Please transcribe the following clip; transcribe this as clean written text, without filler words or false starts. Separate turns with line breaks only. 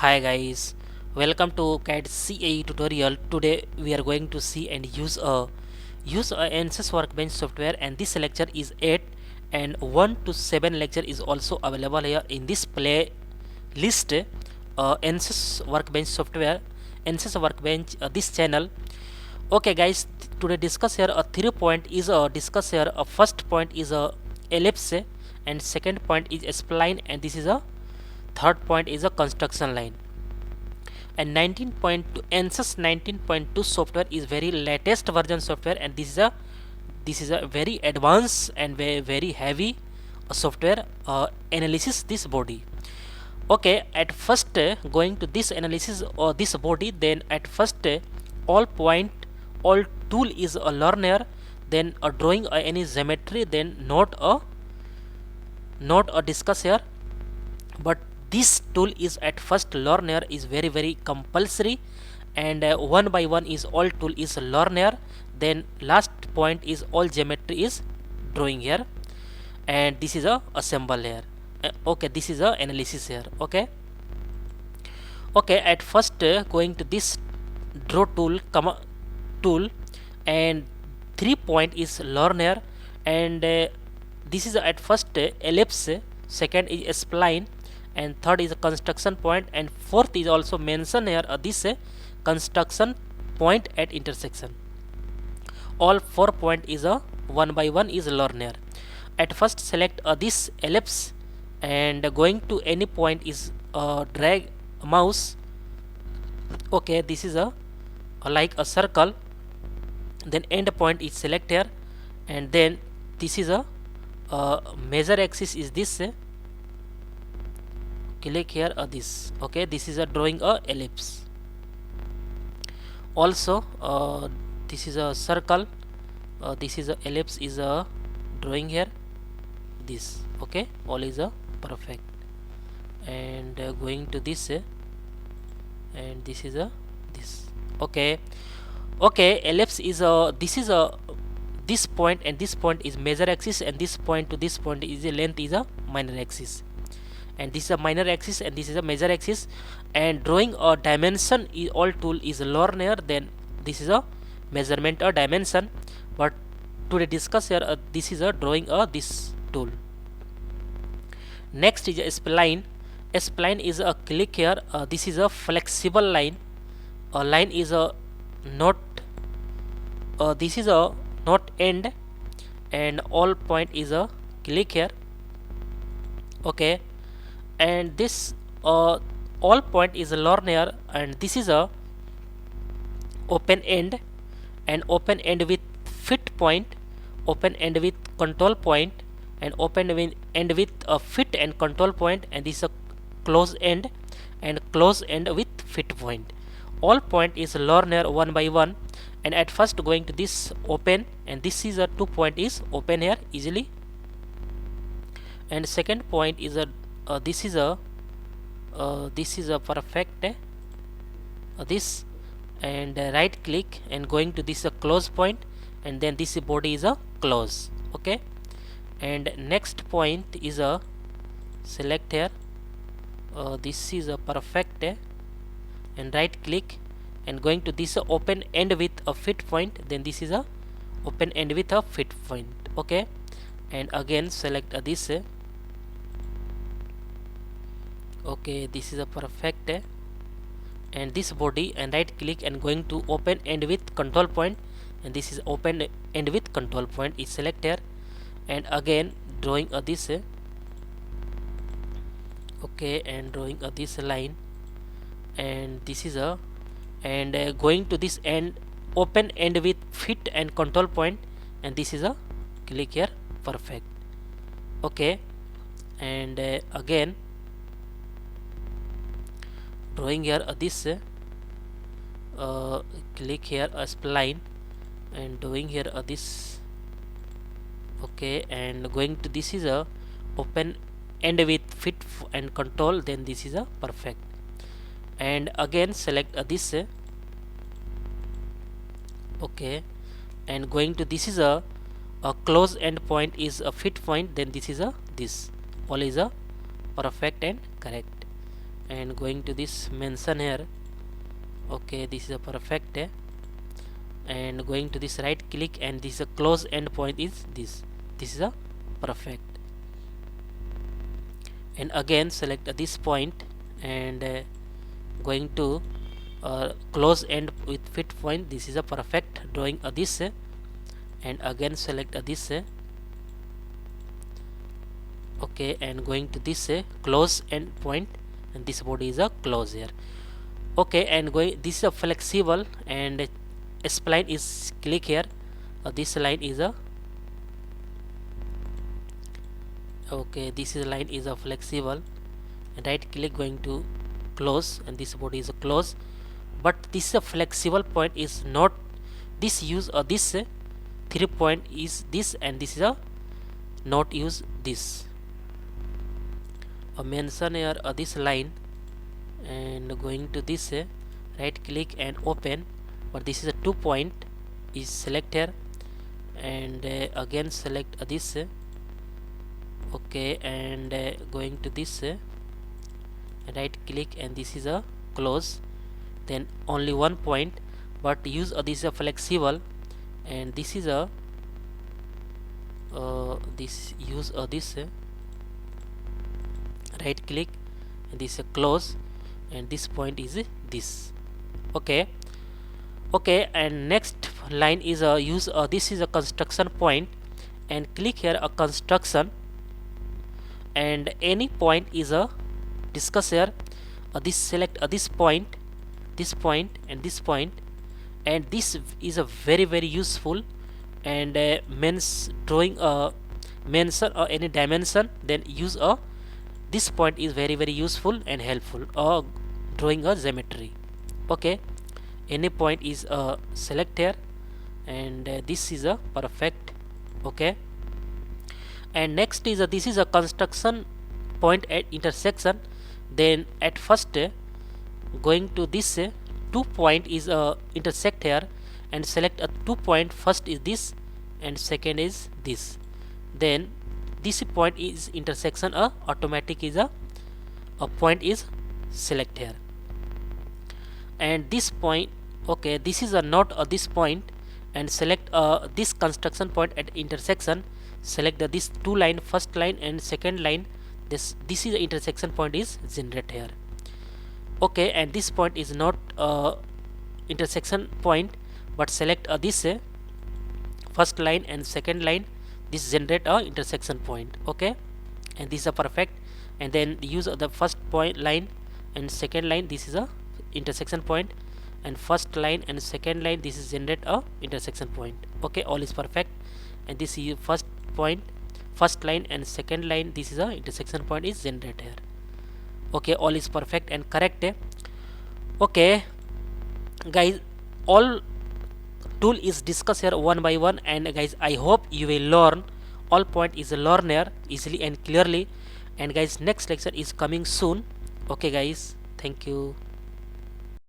Hi guys, welcome to CAD CAE tutorial. Today we are going to see and use a Ansys workbench software, and this lecture is 8 and 1 to 7 lecture is also available here in this playlist. Ansys workbench software, Ansys workbench, this channel. Okay guys, today discuss here a 3 point is discuss here a first point is a ellipse, and second point is a spline, and this is a third point is a construction line. And 19.2 Ansys 19.2 software is very latest version software, and this is a very advanced and very heavy software analysis this body. Okay, at first going to this analysis or this body, then at first all point all tool is a learner, then a drawing any geometry, then not a discuss here, but this tool is at first learner is very compulsory, and one by one is all tool is learner, then last point is all geometry is drawing here, and this is a assemble here. Okay, this is a analysis here. Okay, at first going to this draw tool tool, and 3 point is learner, and this is at first ellipse, second is spline, and third is a construction point, and fourth is also mentioned here this construction point at intersection. All 4 point is a one by one is learner. At first select this ellipse, and going to any point is drag mouse. Okay, this is a like a circle, then end point is select here, and then this is a measure axis is this, click here this. Okay, this is a drawing a ellipse. Also this is a circle, this is a ellipse is a drawing here this. Okay, all is a perfect, and going to this and this is a this. Okay, ellipse is a this is a this point, and this point is major axis, and this point to this point is a length is a minor axis, and this is a minor axis, and this is a major axis, and drawing a dimension is all tool is learner, then this is a measurement or dimension, but today discuss here this is a drawing this tool. Next is a spline. A spline is a click here, this is a flexible line. A line is a not this is a not end, and all point is a click here. Okay, and this all point is a learner, and this is a open end, and open end with fit point, open end with control point, and open end with a fit and control point, and this is a close end, and close end with fit point. All point is learner one by one, and at first going to this open, and this is a 2 point is open here easily, and second point is a this is a perfect this, and right click and going to this close point, and then this body is a close. Okay, and next point is a select here, this is a perfect, and right click and going to this open end with a fit point, then this is a open end with a fit point. Okay, and again select this. Okay, this is a perfect, and this body, and right click and going to open end with control point, and this is open end with control point is select here, and again drawing this. Okay, and drawing this line, and this is a and going to this end open end with fit and control point, and this is a click here perfect. Okay, and again drawing here this click here a spline, and doing here this. Okay, and going to this is a open end with fit and control, then this is a perfect, and again select this. Okay, and going to this is a close end point is a fit point, then this is a this. All is a perfect and correct, and going to this mention here. Okay, this is a perfect, and going to this right click, and this is a close end point is this is a perfect, and again select this point, and going to close end with fit point, this is a perfect, drawing this, and again select this, okay, and going to this close end point, and this body is a close here. Okay, and going, this is a flexible, and a spline is click here, this line is a, okay, this is line is a flexible, and right click, going to close, and this body is a close, but this is a flexible point is not this, use this 3 point is this, and this is a not use this. Mention here this line, and going to this right click and open, but this is a 2 point is select here, and again select this, okay, and going to this right click, and this is a close, then only 1 point, but use this is a flexible, and this is a this use this right click, and this is a close, and this point is this. Okay, okay, and next line is a use this is a construction point, and click here a construction, and any point is a discuss here, this select this point, and this point, and this is a very useful, and means drawing a mention or any dimension, then use a this point is very useful and helpful, or drawing a geometry. Okay, any point is select here, and this is a perfect. Okay, and next is this is a construction point at intersection, then at first going to this 2 point is intersect here, and select a 2 point, first is this and second is this, then this point is intersection, automatic is a point is select here, and this point, okay, this is a not this point, and select this construction point at intersection, select this 2 line, first line and second line, this is the intersection point is generate here. Okay, and this point is not intersection point, but select this first line and second line, this generate a intersection point. Okay, and this is a perfect, and then use the first point line and second line, this is a intersection point, and first line and second line, this is generate a intersection point. Okay, all is perfect, and this is first point, first line and second line, this is a intersection point is generate here. Okay, all is perfect and correct. Okay guys, all tool is discussed here one by one, and guys, I hope you will learn all point is learn here easily and clearly, and guys, next lecture is coming soon. Okay guys, thank you.